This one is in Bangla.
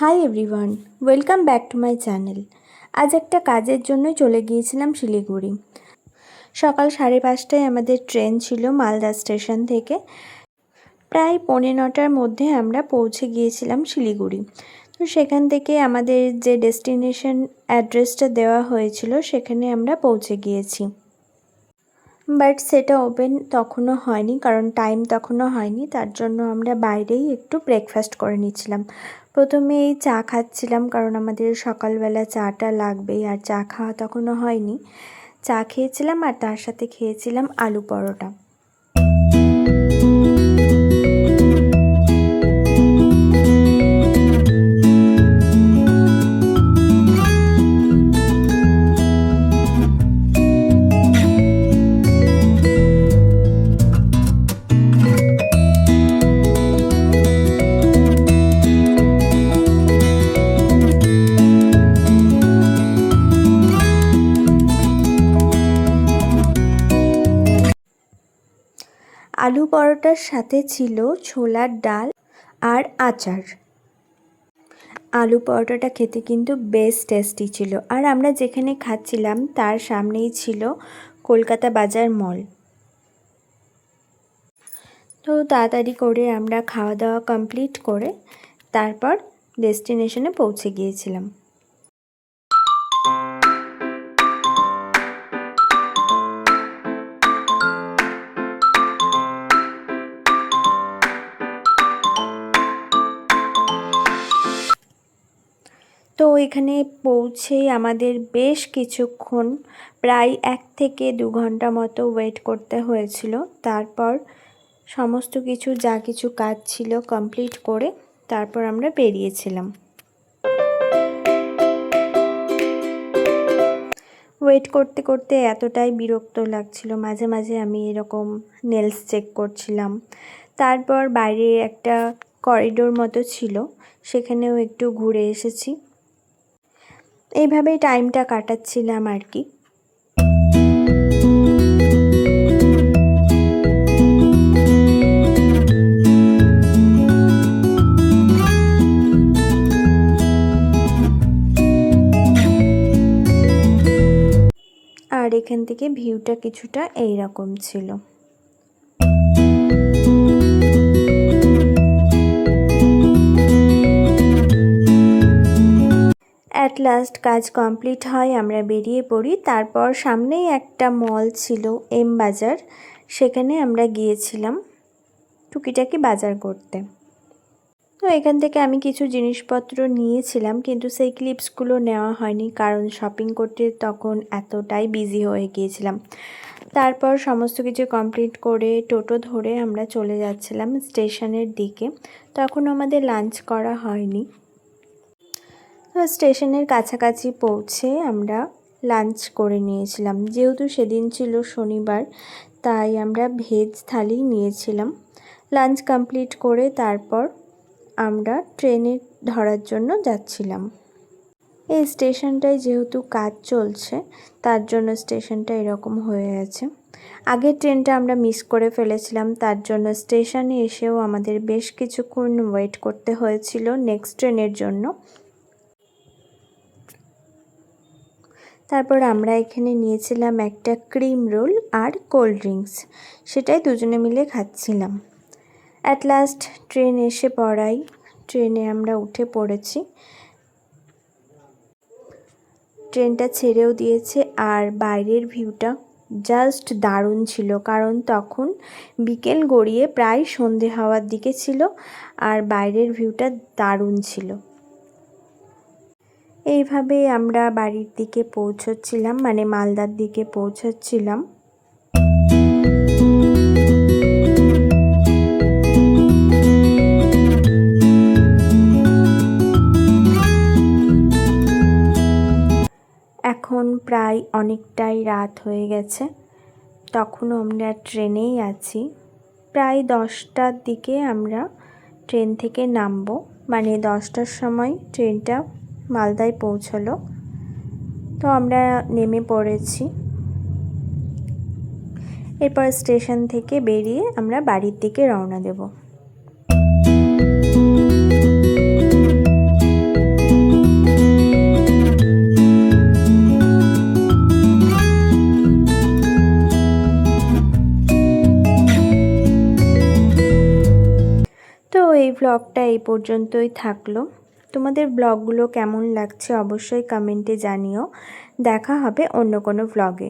Hi everyone, welcome back to my channel. আজ একটা কাজের জন্যই চলে গিয়েছিলাম শিলিগুড়ি। সকাল 5:30টায় আমাদের ট্রেন ছিল মালদা স্টেশন থেকে। প্রায় 9:45টার মধ্যে আমরা পৌঁছে গিয়েছিলাম শিলিগুড়ি। তো সেখান থেকে আমাদের যে ডেস্টিনেশন অ্যাড্রেসটা দেওয়া হয়েছিল সেখানে আমরা পৌঁছে গিয়েছি। বাট সেটা ওপেন তখনও হয়নি, কারণ টাইম তখনও হয়নি। তার জন্য আমরা বাইরেই একটু ব্রেকফাস্ট করে নিচ্ছিলাম। প্রথমেই চা খাচ্ছিলাম, কারণ আমাদের সকালবেলা চাটা লাগবেই, আর চা খাওয়া তখনও হয়নি। চা খেয়েছিলাম আর তার সাথে খেয়েছিলাম আলু পরোটা। আলু পরোটার সাথে ছিল ছোলার ডাল আর আচার। আলু পরোটাটা খেতে কিন্তু বেশ টেস্টি ছিল। আর আমরা যেখানে খাচ্ছিলাম তার সামনেই ছিল কলকাতা বাজার মল। তো তাড়াতাড়ি করে আমরা খাওয়া দাওয়া কমপ্লিট করে তারপর ডেস্টিনেশনে পৌঁছে গিয়েছিলাম। তো এখানে পৌঁছে আমাদের বেশ কিছুক্ষণ, প্রায় 1 থেকে 2 ঘন্টা মতো ওয়েট করতে হয়েছিল। তারপর সমস্ত কিছু যা কিছু কাজ ছিল কমপ্লিট করে তারপর আমরা বেরিয়েছিলাম। ওয়েট করতে করতে এতটাই বিরক্ত লাগছিল, মাঝে মাঝে আমি এরকম নেলস চেক করছিলাম। তারপর বাইরে একটা করিডোর মতো ছিল, সেখানেও একটু ঘুরে এসেছি। এইভাবেই টাইমটা কাটাচ্ছিলাম আর কি। আর এখান থেকে ভিউটা কিছুটা এইরকম ছিল। অ্যাট লাস্ট কাজ কমপ্লিট হয়, আমরা বেরিয়ে পড়ি। তারপর সামনেই একটা মল ছিল এম বাজার, সেখানে আমরা গিয়েছিলাম টুকিটাকি বাজার করতে। তো এখান থেকে আমি কিছু জিনিসপত্র নিয়েছিলাম, কিন্তু সেই ক্লিপসগুলো নেওয়া হয়নি, কারণ শপিং করতে তখন এতটাই বিজি হয়ে গিয়েছিলাম। তারপর সমস্ত কিছু কমপ্লিট করে টোটো ধরে আমরা চলে যাচ্ছিলাম স্টেশনের দিকে। তখন আমাদের লাঞ্চ করা হয়নি। স্টেশনের কাছাকাছি পৌঁছে আমরা লাঞ্চ করে নিয়েছিলাম। যেহেতু সেদিন ছিল শনিবার, তাই আমরা ভেজ থালি নিয়েছিলাম। লাঞ্চ কমপ্লিট করে তারপর আমরা ট্রেনে ধরার জন্য যাচ্ছিলাম। এই স্টেশনটায় যেহেতু কাজ চলছে, তার জন্য স্টেশনটা এরকম হয়ে আছে। আগের ট্রেনটা আমরা মিস করে ফেলেছিলাম, তার জন্য স্টেশনে এসেও আমাদের বেশ কিছুক্ষণ ওয়েট করতে হয়েছিল নেক্সট ট্রেনের জন্য। তারপর আমরা এখানে নিয়েছিলাম একটা ক্রিম রোল আর কোল্ড ড্রিঙ্কস, সেটাই দুজনে মিলে খাচ্ছিলাম। অ্যাট লাস্ট ট্রেন এসে পড়াই, ট্রেনে আমরা উঠে পড়েছি। ট্রেনটা ছেড়েও দিয়েছে, আর বাইরের ভিউটা জাস্ট দারুণ ছিল, কারণ তখন বিকেল গড়িয়ে প্রায় সন্ধে হওয়ার দিকে ছিল, আর বাইরের ভিউটা দারুণ ছিল। এইভাবে আমরা বাড়ির দিকে পৌঁছচ্ছিলাম, মানে মালদার দিকে পৌঁছচ্ছিলাম। এখন প্রায় অনেকটাই রাত হয়ে গেছে, তখনও আমরা ট্রেনেই আছি। প্রায় 10টার দিকে আমরা ট্রেন থেকে নামবো, মানে 10টার সময় ট্রেনটা মালদায় পৌঁছলো। তো আমরা নেমে পড়েছি। এরপর স্টেশন থেকে বেরিয়ে আমরা বাড়ির দিকে রওনা দেব। ব্লগটা এই পর্যন্তই থাকলো। তোমাদের ব্লগগুলো কেমন লাগছে অবশ্যই কমেন্টে জানিও। দেখা হবে অন্য কোনো ব্লগে।